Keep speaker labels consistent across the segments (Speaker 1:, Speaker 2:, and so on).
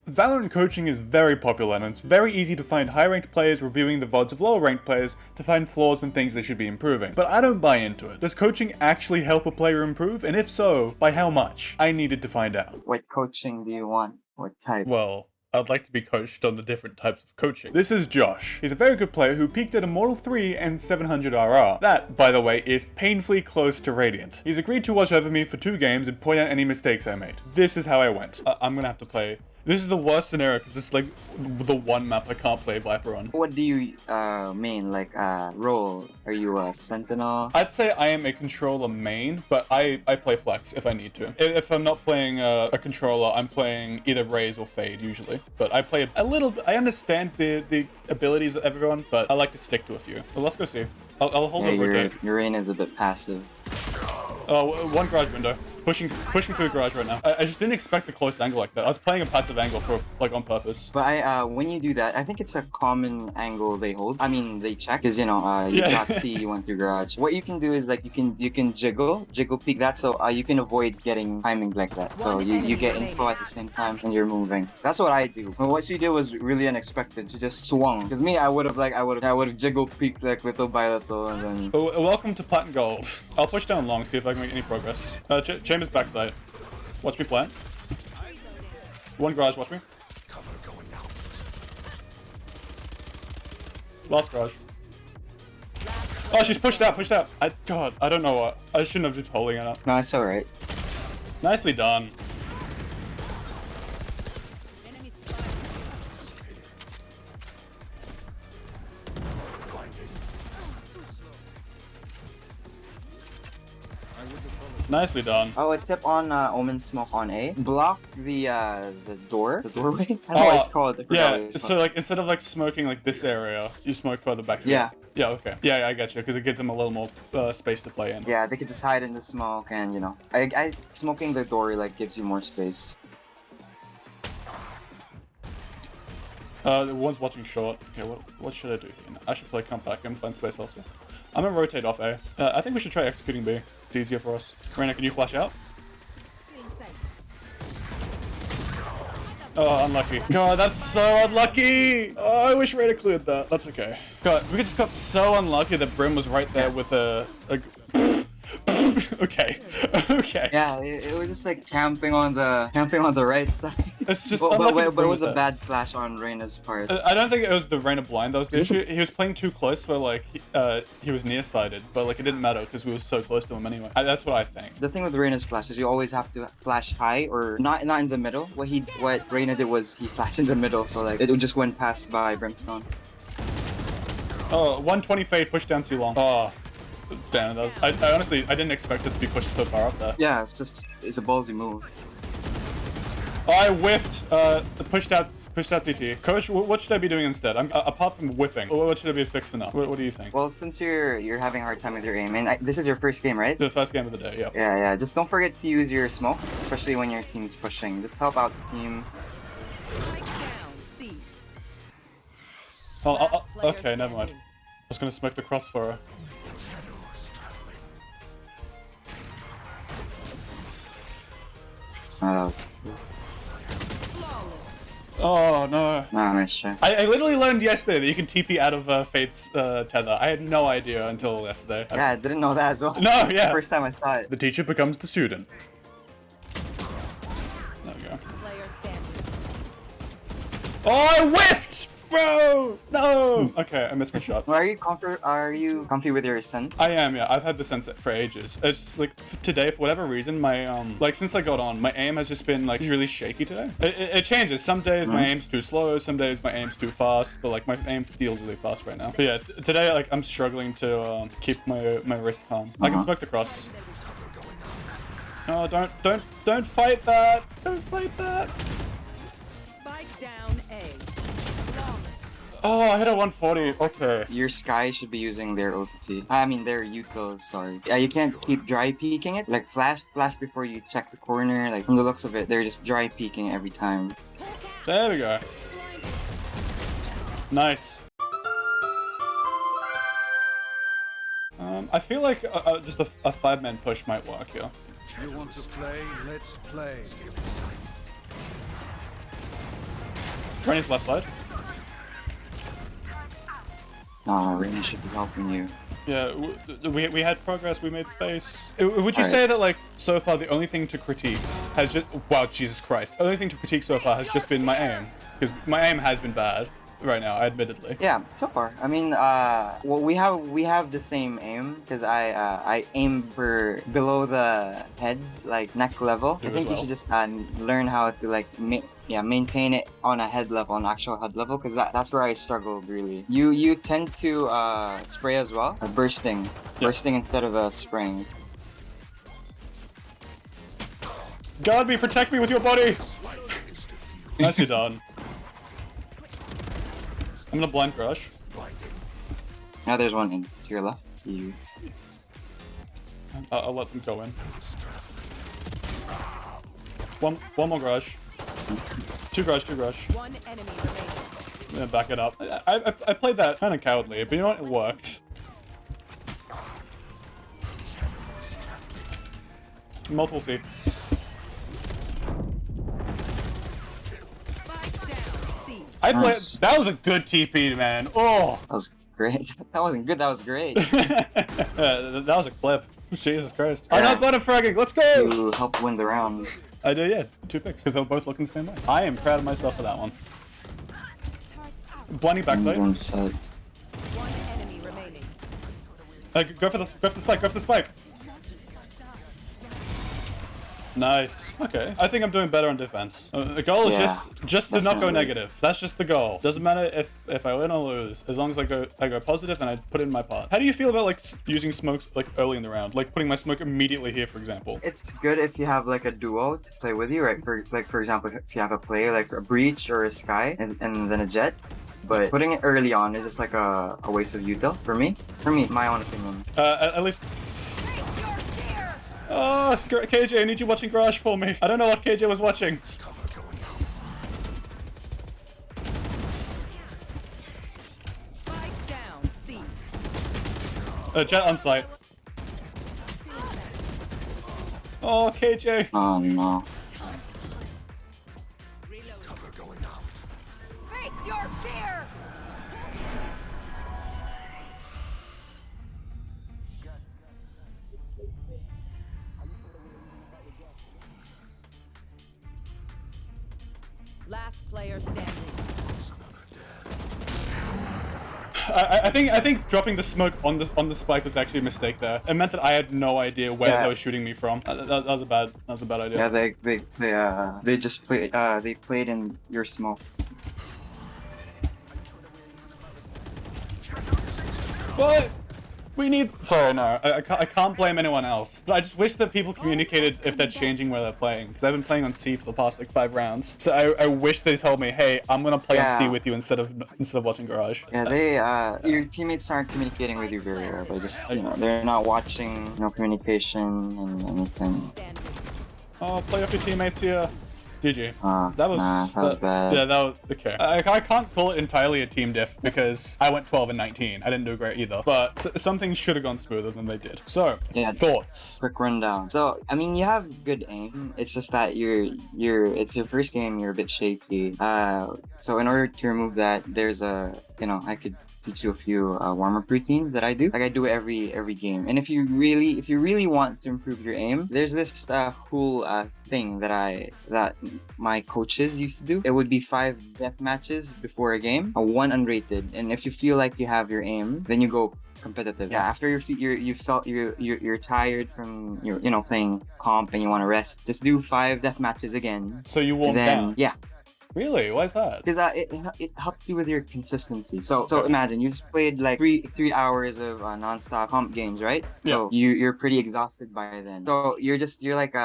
Speaker 1: Valorant coaching is very popular and it's very easy to find high-ranked players reviewing the VODs of lower-ranked players to find flaws and things they should be improving. But I don't buy into it. Does coaching actually help a player improve? And if so, by how much? I needed to find out.
Speaker 2: What coaching do you want? What type?
Speaker 1: Well, I'd like to be coached on the different types of coaching. This is Josh. He's a very good player who peaked at Immortal 3 and 700 RR. That, by the way, is painfully close to Radiant. He's agreed to watch over me for 2 games and point out any mistakes I made. This is how I went. I'm gonna have to play. This is the worst scenario because this is like the one map I can't play Viper on.
Speaker 2: What do you mean? Like role? Are you a sentinel?
Speaker 1: I'd say I am a controller main, but I play flex if I need to. If I'm not playing a controller, I'm playing either Raze or Fade usually. But I play a little bit. I understand the abilities of everyone, but I like to stick to a few. So let's go see. I'll hold the rotate.
Speaker 2: Your rain is a bit passive.
Speaker 1: Oh, one garage window. Pushing through the garage right now. I just didn't expect the close angle like that. I was playing a passive angle for like on purpose.
Speaker 2: But when you do that, I think it's a common angle they hold. I mean, they check because you know you got C, you went through garage. What you can do is like you can jiggle peek that, so you can avoid getting timing like that. So you get info at the same time and you're moving. That's what I do. But what she did was really unexpected. She just swung. Because me, I would have jiggle peeked like little by little and then.
Speaker 1: Oh, welcome to Plat and Gold. I'll push down long, see if I can make any progress. Chambers backside. Watch me plant. One garage, watch me. Last garage. Oh, she's pushed out. God, I don't know what. I shouldn't have just holding it up.
Speaker 2: No, it's alright.
Speaker 1: Nicely done. Nicely done.
Speaker 2: Oh, a tip on Omen smoke on A. Block the doorway. I don't know what it's called.
Speaker 1: Yeah. So like instead of like smoking like this area, you smoke further back.
Speaker 2: Yeah.
Speaker 1: Yeah. Okay. Yeah, I get you because it gives them a little more space to play in.
Speaker 2: Yeah, they could just hide in the smoke, and you know, I smoking the door like gives you more space.
Speaker 1: The one's watching short. Okay, what should I do here? I should play comeback and find space elsewhere. I'm gonna rotate off A. I think we should try executing B. It's easier for us. Reina, can you flash out? Oh, unlucky. God, that's so unlucky! Oh, I wish Reina cleared that. That's okay. God, we just got so unlucky that Brim was right there with a okay. Okay.
Speaker 2: Yeah, it was just like camping on the right side.
Speaker 1: It's just
Speaker 2: but
Speaker 1: unlucky
Speaker 2: it was a bad flash on Reina's part.
Speaker 1: I don't think it was the Reina blind that was the issue. He was playing too close where like he was nearsighted, but like it didn't matter because we were so close to him anyway. That's what I think.
Speaker 2: The thing with Reina's flash is you always have to flash high or not in the middle. What Reina did was he flashed in the middle, so like it just went past by Brimstone.
Speaker 1: Oh, 120 fade, push down too long. Oh. Damn, that was, I honestly, I didn't expect it to be pushed so far up there.
Speaker 2: Yeah, it's a ballsy move.
Speaker 1: Oh, I whiffed, pushed out CT. Coach, what should I be doing instead? Apart from whiffing, what should I be fixing up? What do you think?
Speaker 2: Well, since you're having a hard time with your aim, and this is your first game, right?
Speaker 1: The first game of the day, yeah.
Speaker 2: Yeah, just don't forget to use your smoke, especially when your team's pushing. Just help out the team.
Speaker 1: Oh, okay, never mind. I was gonna smoke the crossfire. Oh no.
Speaker 2: No, nice try.
Speaker 1: I literally learned yesterday that you can TP out of Fate's tether. I had no idea until yesterday.
Speaker 2: Yeah, I didn't know that as well.
Speaker 1: No, yeah.
Speaker 2: First time I saw it.
Speaker 1: The teacher becomes the student. There we go. Oh, I whiffed! Bro! No! Okay, I missed my shot.
Speaker 2: Well, are you comfy with your sense?
Speaker 1: I am, yeah. I've had the sense for ages. It's just like today, for whatever reason, my like since I got on, my aim has just been like really shaky today. It changes. Some days my aim's too slow, some days my aim's too fast, but like my aim feels really fast right now. But yeah, today like I'm struggling to keep my wrist calm. I can smoke the cross. Oh, don't fight that! Don't fight that!
Speaker 3: Spike down A.
Speaker 1: Oh, I hit a 140. Okay.
Speaker 2: Your Sky should be using their OT. I mean, their util, sorry. Yeah, you can't keep dry peeking it. Like, flash before you check the corner. Like, from the looks of it, they're just dry peeking every time.
Speaker 1: There we go. Nice. I feel like just a 5-man push might work here.
Speaker 4: You want to play? Let's play.
Speaker 1: Granny's left side.
Speaker 2: No, Rain should be helping you.
Speaker 1: Yeah, we had progress, we made space. Would you say that, like, so far the only thing to critique has just... Wow, Jesus Christ. The only thing to critique so far has just been my aim. Because my aim has been bad right now, admittedly.
Speaker 2: Yeah, so far. I mean, well, we have the same aim because I aim for below the head, like neck level. I think you should just learn how to like maintain it on a head level, on actual head level, because that's where I struggled really. You tend to spray as well, bursting instead of spraying.
Speaker 1: Guard me, protect me with your body. Nicely done. I'm gonna blind crush.
Speaker 2: Now there's one in to your left.
Speaker 1: I'll let them go in. One more crush. Two crush.
Speaker 3: One enemy remaining.
Speaker 1: Yeah, back it up. I played that kind of cowardly, but you know what? It worked. Multiple C.
Speaker 3: Spike down. C.
Speaker 1: I played.
Speaker 2: Nice.
Speaker 1: That was a good TP, man. Oh.
Speaker 2: That was great. That wasn't good. That was great.
Speaker 1: That was a clip. Jesus Christ.
Speaker 2: Yeah.
Speaker 1: I'm not button fragging. Let's go.
Speaker 2: You helped win the round.
Speaker 1: I did, yeah. 2 picks, because they were both looking the same way. I am proud of myself for that one. Blinding backside.
Speaker 2: Inside.
Speaker 3: One enemy remaining.
Speaker 1: Go for the spike, go for the spike. Nice. Okay. I think I'm doing better on defense. The goal is just to not go
Speaker 2: definitely.
Speaker 1: negative. That's just the goal. Doesn't matter if I win or lose, as long as I go positive and I put in my part. How do you feel about like using smokes like early in the round, like putting my smoke immediately here, for example?
Speaker 2: It's good if you have like a duo to play with you, right? For example, if you have a player like a breach or a sky and then a jet. But putting it early on is just like a waste of util for me. My own opinion.
Speaker 1: At least. Oh, KJ, I need you watching Garage for me. I don't know what KJ was watching.
Speaker 3: Spike down. C.
Speaker 1: Jet on site. Oh, KJ.
Speaker 2: Oh no.
Speaker 3: Face your fear. Last player standing.
Speaker 1: I think dropping the smoke on the spike was actually a mistake there. It meant that I had no idea where they were shooting me from. That was a bad idea.
Speaker 2: Yeah, they just played. They played in your smoke.
Speaker 1: But we need. Sorry, no, I can't blame anyone else. But I just wish that people communicated if they're changing where they're playing. Because I've been playing on C for the past like 5 rounds. So I wish they told me, hey, I'm gonna play on C with you instead of watching Garage.
Speaker 2: Yeah, your teammates aren't communicating with you very well. They just, they're not watching, no communication and anything.
Speaker 3: Standing.
Speaker 1: Oh, play off your teammates here. GG.
Speaker 2: That was bad.
Speaker 1: Yeah, that was okay. I can't call it entirely a team diff because I went 12 and 19. I didn't do great either, but some things should have gone smoother than they did. So, thoughts?
Speaker 2: Quick rundown. So, I mean, you have good aim. It's just that it's your first game. You're a bit shaky. So in order to remove that, there's I could teach you a few warm-up routines that I do. Like I do every game. And if you really want to improve your aim, there's this cool thing that my coaches used to do. It would be 5 death matches before a game, 1 unrated. And if you feel like you have your aim, then you go competitive. Yeah, after you're tired from playing comp and you want to rest, just do 5 death matches again.
Speaker 1: So you warm down.
Speaker 2: Yeah.
Speaker 1: Really? Why is that?
Speaker 2: Because it helps you with your consistency. So imagine you just played like three hours of non-stop comp games, right?
Speaker 1: Yeah.
Speaker 2: So you're pretty exhausted by then. So you're like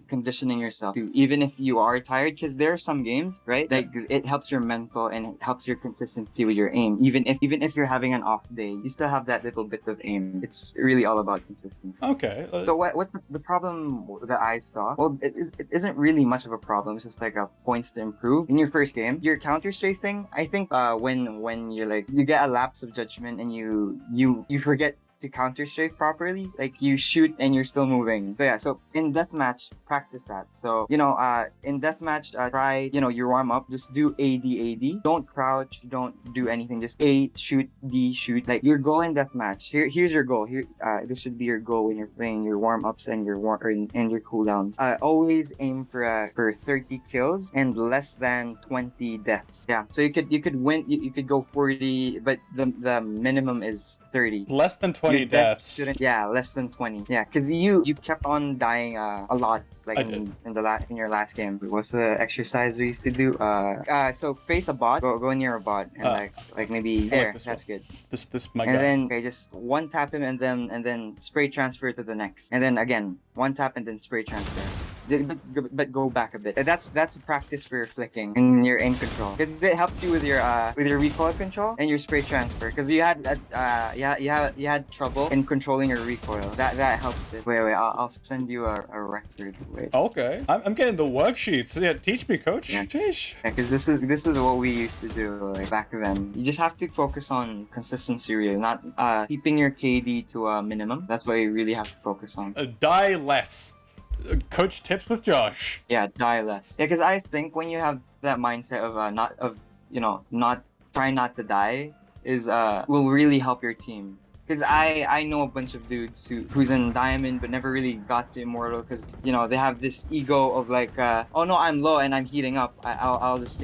Speaker 2: conditioning yourself to, even if you are tired, because there are some games, right? Like it helps your mental and it helps your consistency with your aim. Even if you're having an off day, you still have that little bit of aim. It's really all about consistency.
Speaker 1: Okay.
Speaker 2: So what's the problem that I saw? Well, it isn't really much of a problem. It's just like points to improve. In your first game, your counter strafing, I think when you're like, you get a lapse of judgment and you forget to counter strafe properly, like you shoot and you're still moving. So yeah, so in deathmatch, practice that. So in deathmatch, try you warm up. Just do AD. Don't crouch. Don't do anything. Just A shoot, D shoot. Like your goal in deathmatch. Here's your goal. This should be your goal when you're playing your warm ups and your cooldowns. Always aim for 30 kills and less than 20 deaths. Yeah. So you could win. You could go 40, but the minimum is 30.
Speaker 1: Less than 20 deaths.
Speaker 2: Yeah, less than 20. Yeah, because you kept on dying a lot. Like in your last game. What's the exercise we used to do? So face a bot. Go near a bot and like maybe there.
Speaker 1: Like
Speaker 2: that's good.
Speaker 1: This my
Speaker 2: and
Speaker 1: guy.
Speaker 2: then just one tap him and then spray transfer to the next. And then again one tap and then spray transfer. But go back a bit. That's a practice for your flicking and your aim control. Because it helps you with your recoil control and your spray transfer. Because you had trouble in controlling your recoil. That helps it. Wait, I'll send you a record. Wait.
Speaker 1: Okay, I'm getting the worksheets. Yeah, teach me, coach.
Speaker 2: Yeah.
Speaker 1: Jeez.
Speaker 2: Yeah, because this is what we used to do like back then. You just have to focus on consistency, really, not keeping your KD to a minimum. That's what you really have to focus on.
Speaker 1: Die less. Coach tips with Josh.
Speaker 2: Yeah, die less. Yeah, because I think when you have that mindset of not trying not to die is will really help your team. Because I know a bunch of dudes who's in diamond but never really got to immortal because they have this ego of like oh no, I'm low and I'm heating up. I'll just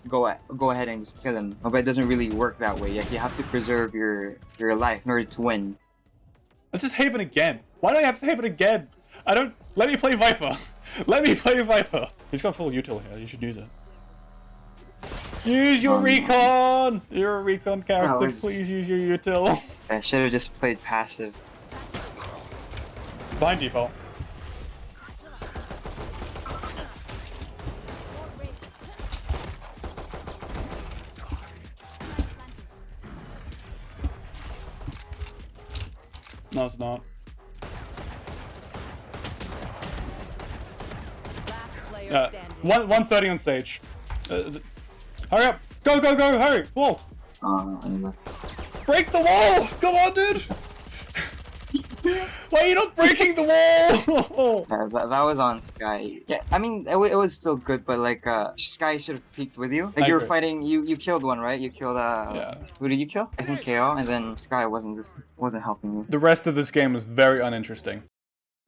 Speaker 2: go ahead and just kill him. But it doesn't really work that way. Like you have to preserve your life in order to win.
Speaker 1: This is Haven again. Why do I have to Haven again? Let me play Viper. Let me play Viper. He's got full util here. You should use it. Use your recon! You're a recon character. Please use your util.
Speaker 2: I should have just played passive.
Speaker 1: Blind default. No, it's not.
Speaker 3: Last player standing.
Speaker 1: 130 on stage. Hurry up! Go! Hurry! Walt! Break the wall! Come on, dude! Why are you not breaking the wall?
Speaker 2: That was on Sky. Yeah, I mean it was still good, but like Sky should have peaked with you. Like you were fighting, you killed one, right? You killed
Speaker 1: Yeah.
Speaker 2: Who did you kill? I think KO, and then Sky wasn't helping you.
Speaker 1: The rest of this game was very uninteresting.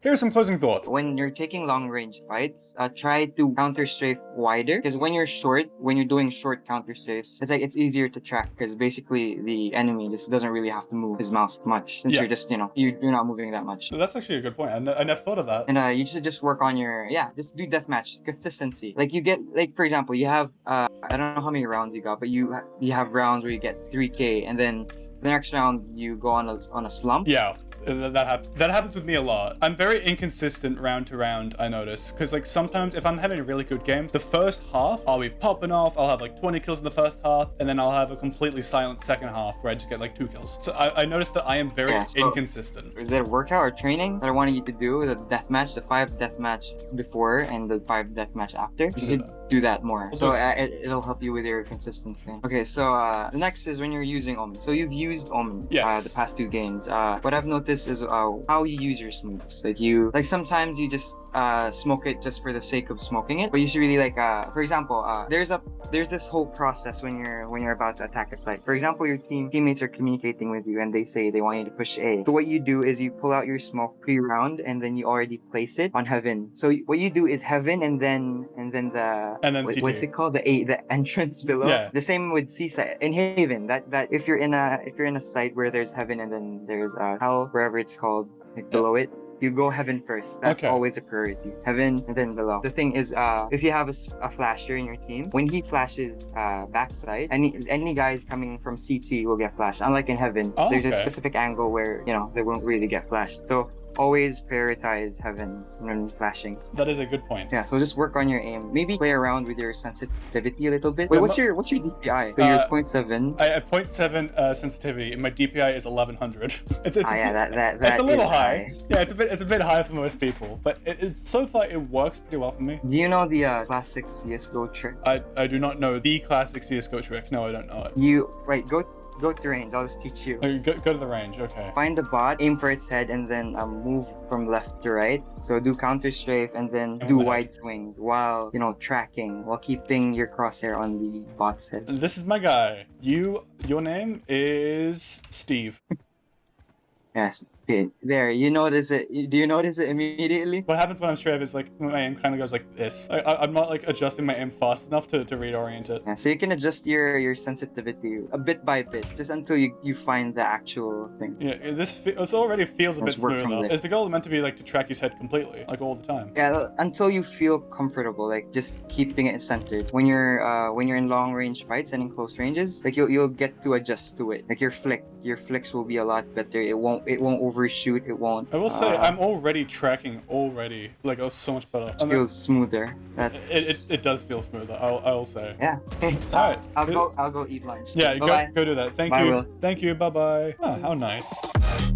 Speaker 1: Here's some closing thoughts.
Speaker 2: When you're taking long range fights, try to counter strafe wider, because when you're doing short counter strafes, it's easier to track because basically the enemy just doesn't really have to move his mouse much since you're just you're not moving that much.
Speaker 1: So that's actually a good point. I never thought of that.
Speaker 2: And you should just work on your just do deathmatch consistency. Like you get for example, you have I don't know how many rounds you got, but you have rounds where you get 3K, and then the next round you go on a slump.
Speaker 1: Yeah. That happens with me a lot. I'm very inconsistent round to round, I notice. Because like sometimes if I'm having a really good game, the first half, I'll be popping off. I'll have like 20 kills in the first half. And then I'll have a completely silent second half where I just get like 2 kills. So I noticed that I am very inconsistent.
Speaker 2: Is there a workout or training that I wanted you to do? The deathmatch, the 5 deathmatch before and the 5 deathmatch after? You could do that more. So it'll help you with your consistency. Okay, so the next is when you're using Omen. So you've used Omen the past 2 games. What I've noticed is how you use your smokes. Like sometimes you just smoke it just for the sake of smoking it, but you should really like for example there's this whole process when you're about to attack a site. For example, your teammates are communicating with you and they say they want you to push A. So what you do is you pull out your smoke pre-round and then you already place it on heaven. So what you do is heaven and then what's it called, the entrance below.
Speaker 1: Yeah.
Speaker 2: The same with C site in Haven. That if you're in a site where there's heaven and then there's hell, wherever it's called, like below it, you go heaven first. That's always a priority. Heaven and then below. The thing is, if you have a flasher in your team, when he flashes backside, any guys coming from CT will get flashed. Unlike in heaven, there's a specific angle where they won't really get flashed. So always prioritize heaven when flashing.
Speaker 1: That is a good point.
Speaker 2: Yeah, so just work on your aim. Maybe play around with your sensitivity a little bit. Wait, what's your DPI? So you're 0.7.
Speaker 1: I have 0.7 sensitivity, and my DPI is 1100. It's
Speaker 2: that
Speaker 1: it's a little high.
Speaker 2: high.
Speaker 1: Yeah, it's a bit high for most people, but so far it works pretty well for me.
Speaker 2: Do you know the classic CS:GO trick?
Speaker 1: I do not know the classic CS:GO trick. No, I don't know it.
Speaker 2: You go go to range. I'll just teach you.
Speaker 1: Oh, go to the range. Okay.
Speaker 2: Find the bot, aim for its head, and then move from left to right. So do counter strafe and then do wide swings while tracking, while keeping your crosshair on the bot's head.
Speaker 1: This is my guy. Your name is Steve.
Speaker 2: Yes. There, you notice it. Do you notice it immediately?
Speaker 1: What happens when I'm strafe is like my aim kind of goes like this. I'm not like adjusting my aim fast enough to reorient it.
Speaker 2: Yeah, so you can adjust your sensitivity a bit by bit, just until you find the actual thing.
Speaker 1: Yeah, this already feels a bit smoother. Is the goal meant to be like to track his head completely, like all the time?
Speaker 2: Yeah, until you feel comfortable, like just keeping it centered. When you're in long range fights and in close ranges, like you'll get to adjust to it. Like your flicks will be a lot better. It won't overshoot. It won't.
Speaker 1: I will say I'm already tracking like it was so much better.
Speaker 2: It feels smoother.
Speaker 1: It does feel smoother. I'll say.
Speaker 2: Yeah.
Speaker 1: All right.
Speaker 2: I'll go eat lunch.
Speaker 1: Yeah, go do that. Thank
Speaker 2: Bye,
Speaker 1: you.
Speaker 2: Will.
Speaker 1: Thank you. Bye bye. Oh, how nice.